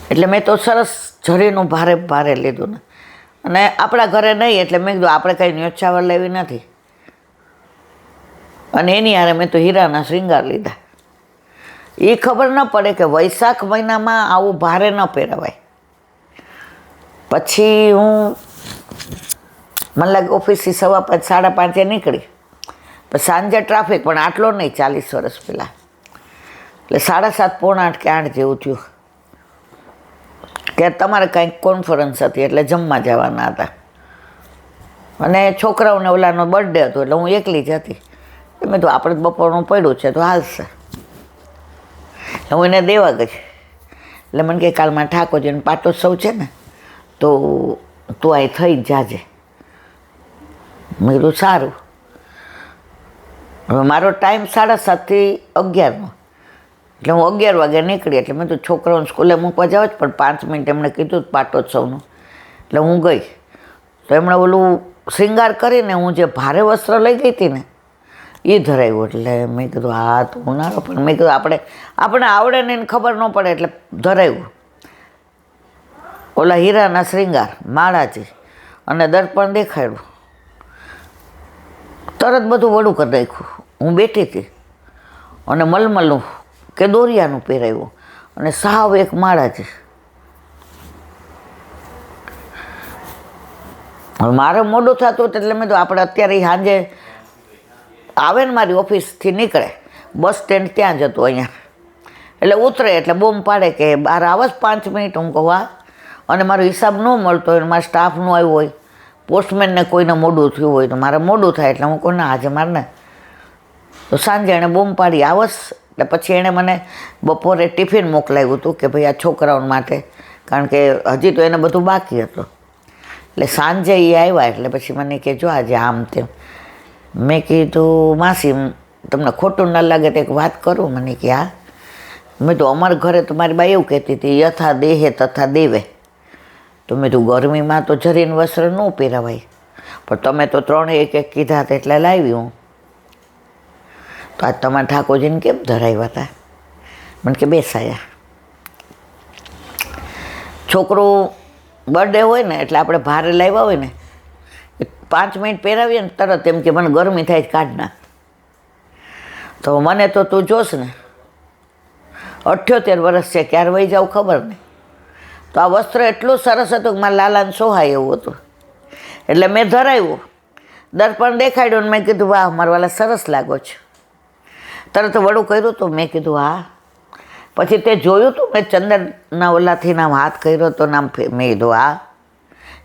એટલે મેં તો સરસ જરીનું ભારે ભારે લીધું ને, અને આપણા ઘરે નહીં એટલે મેં કીધું આપણે કંઈ ન્યોછાવર લેવી નથી, અને એની હારે મેં તો હીરાના શૃંગાર લીધા. એ ખબર ન પડે કે વૈશાખ મહિનામાં આવું ભારે ન પહેરાવાય. પછી મને લાગે ઓફિસથી 5:15 5:30 નીકળી, પછી સાંજે ટ્રાફિક પણ આટલો નહીં 40 વર્ષ પહેલાં, એટલે 7:30 પોણા 8 કે 8 જેવું થયું કે તમારે કાંઈક કોન્ફરન્સ હતી એટલે જમવા જવાના હતા, અને છોકરાઓને ઓલાનો બર્થડે હતો એટલે હું એકલી જ હતી. મેં તો આપણે બપોરનું પડ્યું છે તો હાલશે. હું એને દેવા ગઈ એટલે મને કે કાલમાં ઠાકોરજીનો પાટોત્સવ છે ને તો તું અહીં થઈ જ જાજે. મેં કીધું સારું. હવે મારો ટાઈમ 7:30 થી 11નો, એટલે હું 11 વાગે નીકળી. એટલે મેં તો છોકરાઓને સ્કૂલે મૂકવા જાવ જ, પણ 5 મિનિટ એમણે કીધું પાટોત્સવનું, એટલે હું ગઈ. તો એમણે ઓલું શૃંગાર કરીને હું જે ભારે વસ્ત્ર લઈ ગઈ હતી ને એ ધરાવ્યું. એટલે મેં કીધું હા તો ઉનાળો, પણ મેં કીધું આપણે આવડે ને એને ખબર ન પડે એટલે ધરાવ્યું. ઓલા હીરાના શૃંગાર માળાજી અને દર્પણ દેખાડ્યું, તરત બધું વડું કરી નાખ્યું. હું બેઠી હતી અને મલમલનું કે દોરિયાનું પહેરાવ્યું અને સાવ એક માળાજી. હવે મારે મોડું થતું એટલે મેં તો આપણે અત્યારે સાંજે આવે ને મારી ઓફિસથી નીકળે બસ સ્ટેન્ડ ત્યાં જ હતું અહીંયા, એટલે ઉતરે એટલે બૂમ પાડે કે બહાર આવે 5 મિનિટ. હું કહું હા, અને મારો હિસાબ ન મળતો હોય, મારા સ્ટાફનું આવ્યું હોય, પોસ્ટમેનને કોઈને મોડું થયું હોય તો મારે મોડું થાય, એટલે હું કહું ના આજે મારે ને. તો સાંજે એણે બૂમ પાડી આવસ. એટલે પછી એણે મને બપોરે ટિફિન મોકલાવ્યું હતું કે ભાઈ આ છોકરાઓ માટે, કારણ કે હજી તો એને બધું બાકી હતું. એટલે સાંજે એ આવ્યા એટલે પછી મને કે જો આજે આમ તેમ. મેં કીધું માસી તમને ખોટું ન લાગે તો એક વાત કરું. મને કે હા. મેં તો અમારા ઘરે તો મારી બા એવું કહેતી હતી યથા દેહે તથા દેવે. તો મેં તો ગરમીમાં તો જરીને વસ્ત્ર ન પહેરાવાય, પણ તમે તો 3 એક કીધા હતા એટલે લાવી હું. તો આજ તમારા ઠાકોરજીને કેમ ધરાવ્યા હતા? મને કે બેસાયા. છોકરું બર્થડે હોય ને એટલે આપણે ભારે લાવ્યા હોય ને 5 મિનિટ પહેરાવીએ ને તરત એમ કે મને ગરમી થાય જ કાઢ નાખ. તો મને તો તું જોશ ને 78 વર્ષ છે, ક્યારે વહી જાવ ખબર નહીં. તો આ વસ્ત્ર એટલું સરસ હતું કે મારા લાલાને સોહાય એવું હતું, એટલે મેં ધરાવ્યું. દર્પણ દેખાડ્યું ને મેં કીધું વાહ મારા વાલા સરસ લાગો છો. તરત વડું કર્યું હતું. મેં કીધું હા. પછી તે જોયું હતું મેં ચંદનના ઓલાથી નામ હાથ કર્યો તો નામ, મેં કીધું હા.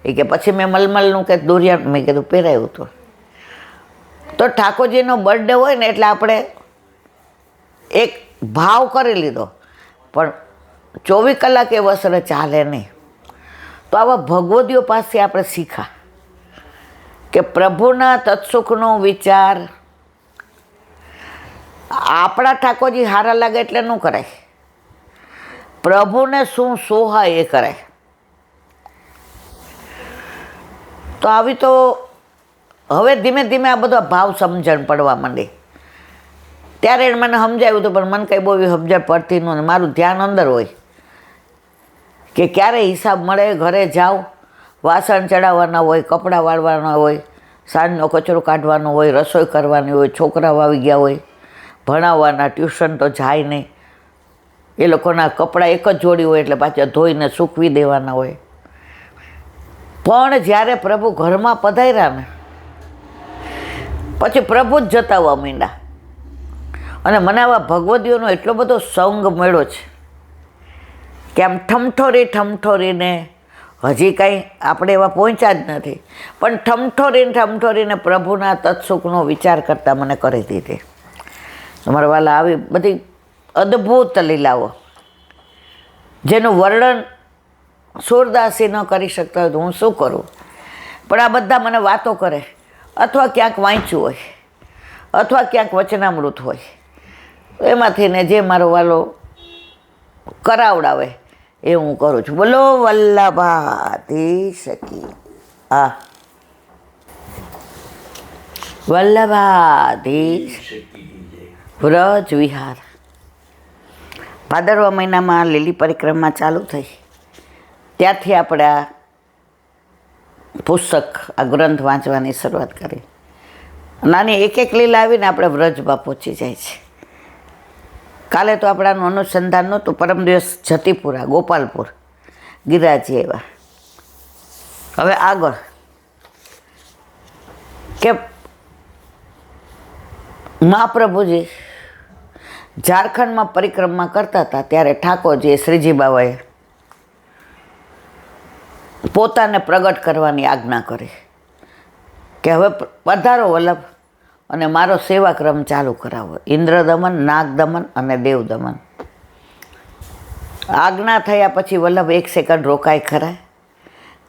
એ કે પછી મેં મલમલનું કે દોરિયા મેં કીધું પહેરાયું હતું. તો ઠાકોરજીનો બર્થડે હોય ને એટલે આપણે એક ભાવ કરી લીધો, પણ 24 કલાક એ વસ્ત્ર ચાલે નહીં. તો આવા ભગવદીઓ પાસે આપણે શીખા કે પ્રભુના તત્સુખનો વિચાર આપણા ઠાકોરજી હારા લાગે એટલે ન કરાય, પ્રભુને શું સોહાય એ કરાય. તો આવી તો હવે ધીમે ધીમે આ બધા ભાવ સમજણ પડવા માંડી. ત્યારે એને મને સમજાવ્યું હતું, પણ મને કંઈ બહુ સમજણ પડતી ન. મારું ધ્યાન અંદર હોય કે ક્યારે હિસાબ મળે, ઘરે જાઓ, વાસણ ચડાવવાના હોય, કપડાં વાળવાના હોય, સાંજનો કચરો કાઢવાનો હોય, રસોઈ કરવાની હોય, છોકરાઓ આવી ગયા હોય, ભણાવવાના, ટ્યુશન તો જાય નહીં, એ લોકોના કપડાં એક જ જોડી હોય એટલે પાછા ધોઈને સૂકવી દેવાના હોય. પણ જ્યારે પ્રભુ ઘરમાં પધાર્યા ને પછી પ્રભુ જ જતાવવા માંડ્યા. અને મને આવા ભગવદીઓનો એટલો બધો સંગ મળ્યો છે કે આમ ઠમઠોરીને, હજી કાંઈ આપણે એવા પહોંચ્યા જ નથી, પણ ઠમઠોરીને પ્રભુના તત્સુખનો વિચાર કરતાં મને કરી દીધી. અમારા વાલા આવી બધી અદ્ભુત લીલાઓ જેનું વર્ણન સુરદાસી ન કરી શકતા હોય તો હું શું કરું. પણ આ બધા મને વાતો કરે, અથવા ક્યાંક વાંચ્યું હોય, અથવા ક્યાંક વચનામૃત હોય, એમાંથી ને જે મારો વાલો કરાવડાવે એ હું કરું છું. બોલો વલ્લભાધીશ કી. હા, વલ્લભાધીશ વ્રજ વિહાર. ભાદરવા મહિનામાં લીલી પરિક્રમા ચાલુ થઈ. ત્યાંથી આપણે આ પુસ્તક, આ ગ્રંથ વાંચવાની શરૂઆત કરી. નાની એક એક લીલા આવીને આપણે વ્રજમાં પહોંચી જાય છે. કાલે તો આપણાનું અનુસંધાન નહોતું, પરમ દિવસ જતીપુરા, ગોપાલપુર, ગિરિરાજી આવ્યા. હવે આગળ કે મહાપ્રભુજી ઝારખંડમાં પરિક્રમા કરતા હતા ત્યારે ઠાકોરજીએ શ્રીજી બાવાએ પોતાને પ્રગટ કરવાની આજ્ઞા કરી કે હવે પધારો વલ્લભ અને મારો સેવાક્રમ ચાલુ કરાવો. ઇન્દ્રદમન, નાગદમન અને દેવદમન. આજ્ઞા થયા પછી વલ્લભ એક સેકન્ડ રોકાય ખરા,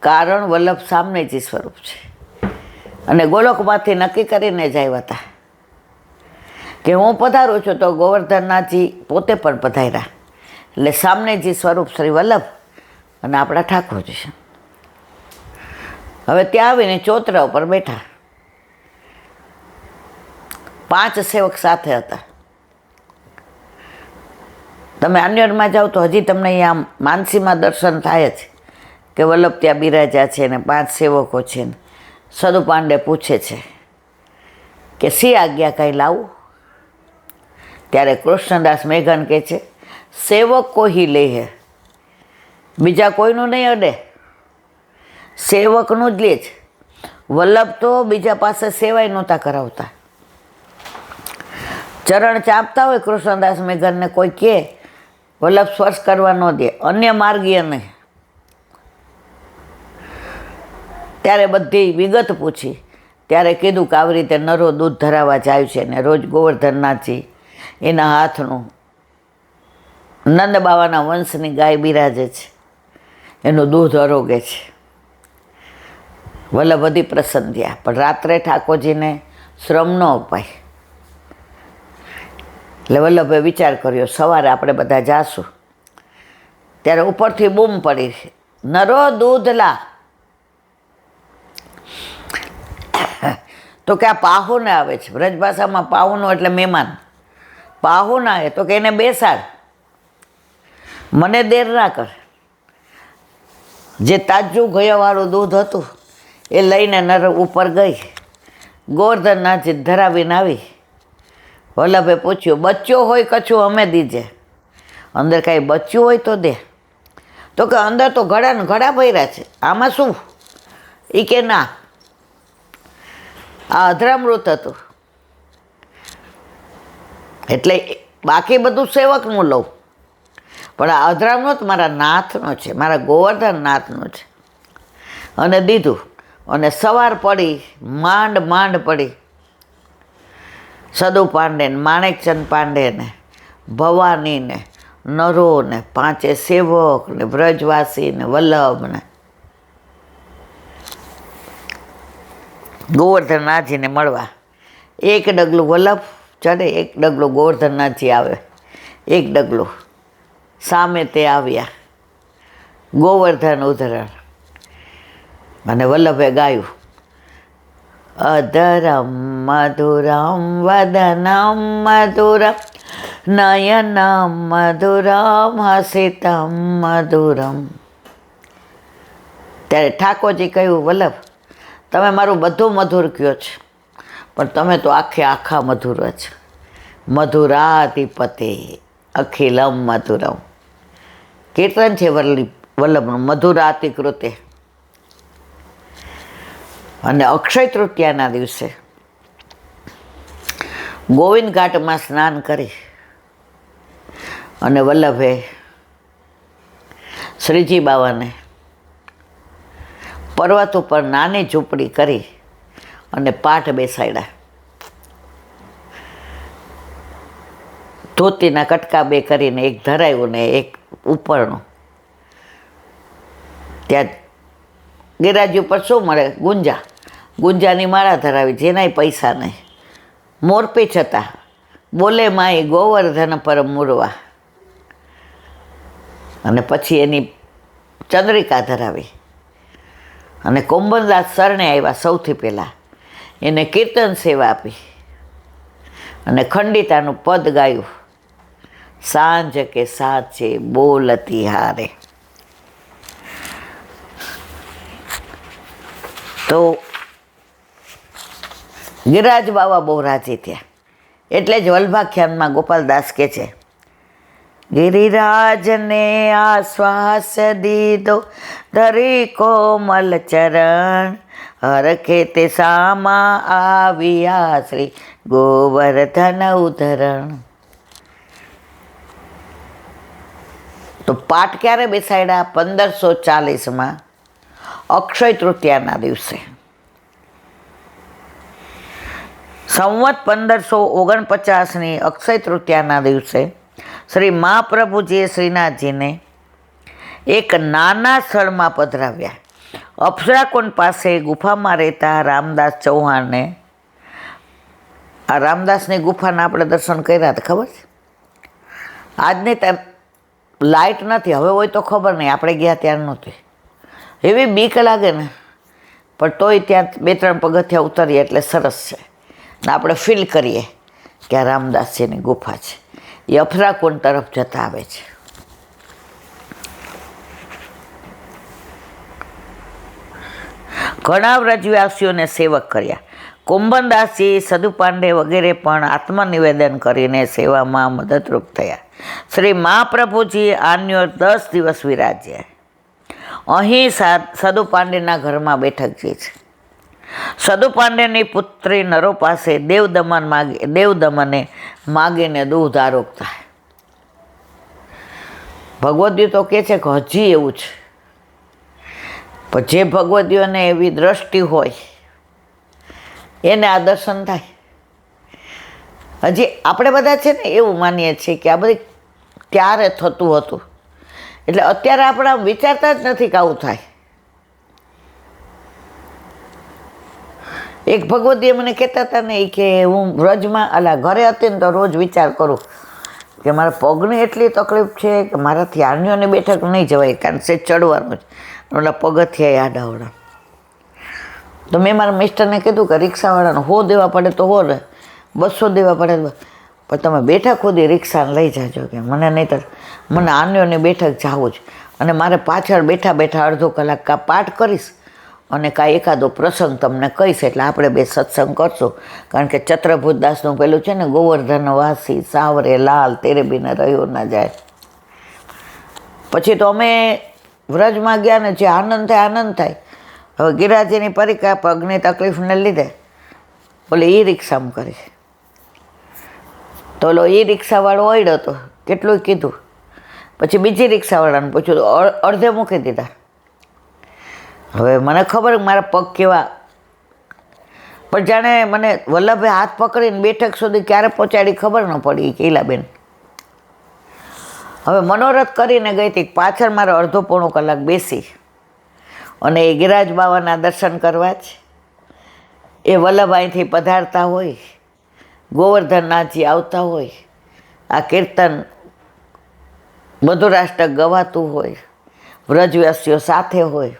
કારણ વલ્લભ સામનેજી સ્વરૂપ છે અને ગોલોકમાંથી નક્કી કરીને જ આવ્યા હતા કે હું પધારું છું, તો ગોવર્ધનનાથજી પોતે પણ પધાર્યા. એટલે સામનેજી સ્વરૂપ શ્રી વલ્લભ અને આપણા ઠાકોરજી છે. હવે ત્યાં આવીને ચોતરા ઉપર બેઠા. 5 સેવક સાથે હતા. તમે અન્યરમાં જાઓ તો હજી તમને અહીંયા માનસીમાં દર્શન થાય જ કે વલ્લભ ત્યાં બિરાજા છે ને 5 સેવકો છે. ને સદુ પાંડે પૂછે છે કે સી આજ્ઞા કાંઈ લાવું? ત્યારે કૃષ્ણદાસ મેઘન કહે છે, સેવક કોઈ લે હે, બીજા કોઈનું નહીં અડે, સેવકનું જ લે જ. વલ્લભ તો બીજા પાસે સેવાય નહોતા કરાવતા. ચરણ ચાપતા હોય કૃષ્ણદાસ મેઘનને કોઈ કહે વલ્લભ સ્પર્શ કરવા ન દે, અન્ય માર્ગીય નહીં. ત્યારે બધી વિગત પૂછી. ત્યારે કીધું કે આવી રીતે નરો દૂધ ધરાવવા જાય છે ને રોજ ગોવર્ધનનાથજી એના હાથનું નંદ બાવાના વંશની ગાય બિરાજે છે, એનું દૂધ આરોગે છે. વલ્લભ અતિ પ્રસન્ન થયા. પણ રાત્રે ઠાકોરજીને શ્રમ ન અપાય એટલે વલ્લભે વિચાર કર્યો સવારે આપણે બધા જાશું. ત્યારે ઉપરથી બૂમ પડી, નરો દૂધ લા. તો કે આ પાહુને આવે છે, બ્રજભાષામાં પાહુનો એટલે મહેમાન. પાહુન આવે તો કે એને બેસાડ, મને દેર ના કર. જે તાજું ગયાવાળું દૂધ હતું એ લઈને નર ઉપર ગઈ. ગોવર્ધનનાથજી ધરાવીને આવી. વલ્લભે પૂછ્યું, બચ્ચો હોય કછું અમે દીજે, અંદર કાંઈ બચ્યું હોય તો દે. તો કે અંદર તો ઘડા ને ઘડા ભર્યા છે, આમાં શું? એ કે ના, આ અધરામૃત હતું. એટલે બાકી બધું સેવકનું લઉં, પણ આ અધરામૃત મારા નાથનો છે, મારા ગોવર્ધન નાથનો છે. અને દીધું. અને સવાર પડી, માંડ પડી. સદુ પાંડે ને માણેકચંદ પાંડે ને ભવાની ને નરો ને 5 સેવક ને બ્રજવાસી ને વલ્લભ ને ગોવર્ધનનાથજીને મળવા. એક ડગલું વલ્લભ ચડે, એક ડગલું ગોવર્ધનનાથજી આવે. એક ડગલું સામે તે આવ્યા, ગોવર્ધન ઉધરણ. અને વલ્લભે ગાયું, અધરમ મધુરમ વદનમ મધુરમ નયનમ મધુરમ હસિતમ મધુરમ. ત્યારે ઠાકોરજી કહ્યું, વલ્લભ તમે મારું બધું મધુર કયો છે, પણ તમે તો આખા મધુર જ. મધુરાધિપતે અખિલમ મધુરમ. કીર્તન છે વલ્લભનું, મધુરાતિ કૃતે. અને અક્ષય તૃતીયાના દિવસે ગોવિંદ ઘાટમાં સ્નાન કરી અને વલ્લભે શ્રીજી બાવાને પર્વત ઉપર નાની ઝૂંપડી કરી અને પાઠ બેસાડ્યા. ધોતીના કટકા 2 કરીને એક ધરાયું ને એક ઉપરનું. ત્યાં ગિરિરાજ ઉપર શું મળે? ગુંજાની માળા ધરાવી, જેનાય પૈસા નહીં. મોરપીંછ હતા, બોલે માય ગોવર્ધન પર મૂરવા. અને પછી એની ચંદ્રિકા ધરાવી. અને કોંબલદાસ શરણે આવ્યા સૌથી પહેલાં, એને કીર્તન સેવા આપી અને ખંડિતાનું પદ ગાયું, સાંજ કે સાચે બોલતી હારે. તો ગિરિરાજ બાવા બહુ રાજી થયા. એટલે જ વલ્ભાખ્યાનમાં ગોપાલદાસ કહે છે, ગિરિરાજને આશ્વાસ દીધો ધરી કોમલ ચરણ, હરખે તે સામા આવ્યા શ્રી ગોવર્ધન ઉધરણ. તો પાઠ ક્યારે બેસાડ્યા? 1540માં અક્ષય તૃતીયાના દિવસે. સંવત 1549ની અક્ષય તૃતીયાના દિવસે શ્રી મહાપ્રભુજીએ શ્રીનાથજીને એક નાના સ્થળમાં પધરાવ્યા. અપ્સરાકુંડ પાસે ગુફામાં રહેતા રામદાસ ચૌહાણને, આ રામદાસની ગુફાના આપણે દર્શન કર્યા હતા, ખબર છે? આજની ટાઈમ લાઇટ નથી, હવે હોય તો ખબર નહીં, આપણે ગયા ત્યાં નહોતી. એવી બીક લાગે ને, પણ તોય ત્યાં 2-3 પગથિયા ઉતરીએ એટલે સરસ છે ને આપણે ફીલ કરીએ કે આ રામદાસજીની ગુફા છે. એ અપ્સરાકુંડ તરફ જતા આવે છે. ઘણા વ્રજવાસીઓને સેવક કર્યા. કુંભનદાસજી, સદુ પાંડે વગેરે પણ આત્મનિવેદન કરીને સેવામાં મદદરૂપ થયા. શ્રી મહાપ્રભુજી આન્યો 10 દિવસ વિરાજ્યા. અહીં સદુ પાંડેના ઘરમાં બેઠક જે છે. સદુ પાંડેની પુત્રી નરો પાસે દેવદમને માગીને દૂધ આરોગતા. ભગવદ્ગીતા તો કહે છે કે હજી એવું છે, પણ જે ભગવદીઓને એવી દ્રષ્ટિ હોય એને આ દર્શન થાય. હજી આપણે બધા છે ને એવું માનીએ છીએ કે આ બધી ત્યારે થતું હતું, એટલે અત્યારે આપણે આમ વિચારતા જ નથી કે આવું થાય. એક ભગવદીએ મને કહેતા હતા ને કે હું વ્રજમાં ઘરે હતી ને તો રોજ વિચાર કરું કે મારા પગની એટલી તકલીફ છે કે મારાથી આન્યોની બેઠક નહીં જવાય, કારણ કે ચડવાનું જ, ઓલા પગથિયા આડાવડા. તો મેં મારા મિસ્ટરને કીધું કે રિક્ષાવાળાને 100 દેવા પડે તો 100 ને 200 દેવા પડે, પણ તમે બેઠક સુધી રિક્ષાને લઈ જાજો કે મને નહીં તો મને આન્યોની બેઠક જવું જ. અને મારે પાછળ બેઠા બેઠા અડધો કલાક કાં પાઠ કરીશ અને કાંઈ એકાદો પ્રસંગ તમને કહીશ, એટલે આપણે 2 સત્સંગ કરશું. કારણ કે ચત્રભુજદાસનું પેલું છે ને, ગોવર્ધન વાસી સાવરે લાલ તેરે બિન રહ્યો ના જાય. પછી તો અમે વ્રજમાં ગયા ને જે આનંદ થાય. હવે ગિરિરાજની પરિક્રમા પગની તકલીફને લીધે બોલે ઈ રિક્ષામાં કરી. તો ઓલો ઈ રિક્ષાવાળો ઓયડો હતો, કેટલું કીધું. પછી બીજી રિક્ષાવાળાને પૂછ્યું તો અડધે મૂકી દીધા. હવે મને ખબર મારા પગ કેવા, પણ જાણે મને વલ્લભે હાથ પકડીને બેઠક સુધી ક્યારે પહોંચાડી ખબર ન પડી. કૈલાબેન હવે મનોરથ કરીને ગઈ હતી, પાછળ મારે અડધો પોણો કલાક બેસી અને એ ગિરિરાજ બાવાના દર્શન કરવા જ. એ વલ્લભ અહીંથી પધારતા હોય, ગોવર્ધનનાથજી આવતા હોય, આ કીર્તન મધુરાષ્ટક ગવાતું હોય, વ્રજવાસીઓ સાથે હોય.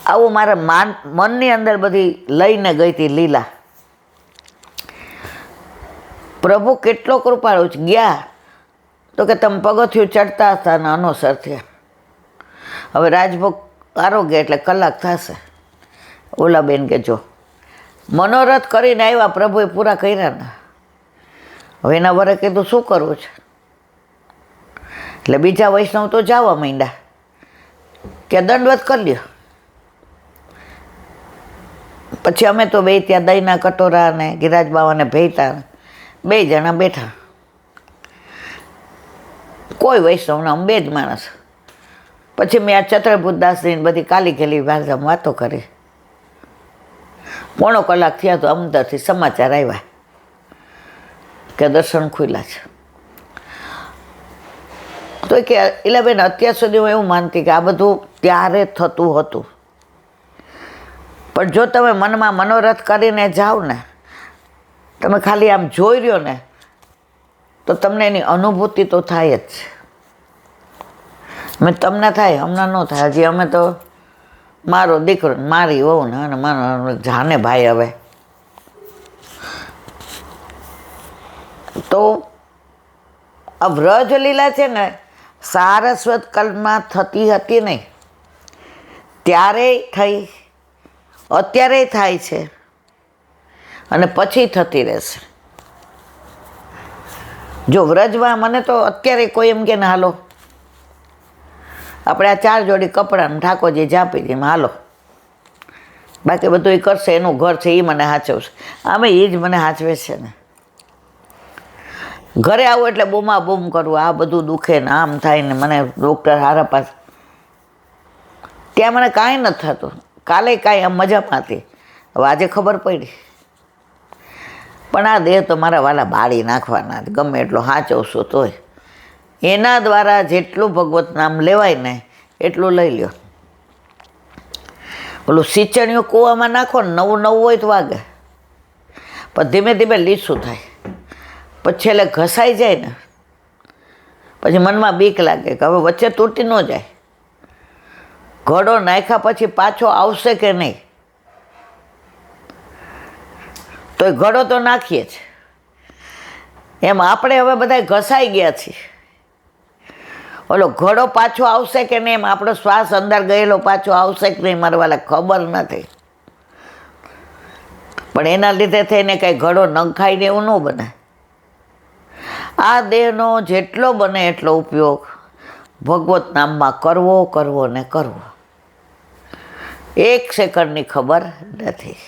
આવું મારા મનની અંદર બધી લઈને ગઈ હતી લીલા. પ્રભુ કેટલો કૃપાળુ છે. ગયા તો કે તમે પગથિયું ચડતા હતા અને અનોસર થયા. હવે રાજભોગ આરોગ્ય એટલે કલાક થશે. ઓલા બેન કે જો મનોરથ કરીને આવ્યા, પ્રભુએ પૂરા કર્યા ને. હવે એના વરે કીધું શું કરવું છે, એટલે બીજા વૈષ્ણવ તો જવા માંડ્યા કે દંડવત કરી લ્યો. પછી અમે તો 2 ત્યાં દહીંના કટોરા અને ગિરિરાજ બાવાને ભેટા 2 જણા બેઠા. કોઈ વૈષ્ણવના, અમે 2 જ માણસ. પછી મેં આ ચત્રભુજદાસની બધી કાલી ગેલી ભાષામાં વાતો કરી. પોણો કલાક થયા તો અમદાવાદથી સમાચાર આવ્યા કે દર્શન ખુલ્લા છે. તો કે ઇલાબેન અત્યાર સુધી હું એવું માનતી કે આ બધું ત્યારે થતું હતું, પણ જો તમે મનમાં મનોરથ કરીને જાઓ ને, તમે ખાલી આમ જોઈ રહ્યો ને તો તમને એની અનુભૂતિ તો થાય જ. મેં તમને થાય, હમણાં ન થાય. હજી અમે તો મારો દીકરો મારી વહુ ને અને મારો જાને ભાઈ. હવે તો આ વ્રજ લીલા છે ને સારસ્વત કાળમાં થતી હતી નહીં, ત્યારે થઈ અત્યારે થાય છે અને પછી થતી રહેશે. જો વ્રજમાં મને તો અત્યારે કોઈ એમ કે ને હાલો આપણે આ 4 જોડી કપડાં ઠાકોરજી ઝાંપીજીમાં હાલો, બાકી બધું એ કરશે, એનું ઘર છે એ મને સાચવશે. આમે એ જ મને સાચવે છે ને. ઘરે આવું એટલે બૂમા બૂમ કરવું, આ બધું દુખે ને આમ થાય ને મને ડૉક્ટર હારા પાસે. ત્યાં મને કાંઈ નથી થતું, કાલે કાંઈ આમ મજામાં હતી, હવે આજે ખબર પડી. પણ આ દેહ તો મારા વાલા બાળી નાખવાના, ગમે એટલો સાચવશો તોય. એના દ્વારા જેટલું ભગવત નામ લેવાય ને એટલું લઈ લ્યો. ઓલું સિંચણીઓ કૂવામાં નાખો ને, નવું નવું હોય તો વાગે, પણ ધીમે ધીમે લીસું થાય, પછી છેલ્લે ઘસાઈ જાય ને પછી મનમાં બીક લાગે કે હવે વચ્ચે તૂટી ન જાય. ઘડો નાખ્યા પછી પાછો આવશે કે નહીં, તો એ ઘડો તો નાખીએ જ. એમ આપણે હવે બધા ઘસાઈ ગયા છીએ, ઓલો ઘડો પાછો આવશે કે નહીં, એમ આપણો શ્વાસ અંદર ગયેલો પાછો આવશે કે નહીં મારા વાલા ખબર નથી. પણ એના લીધે થઈને કંઈ ઘડો નંખાઈને એવું ન બને. આ દેહનો જેટલો બને એટલો ઉપયોગ ભગવત નામમાં કરવો કરવો ને કરવો. 1 સેકન્ડની ખબર નથી.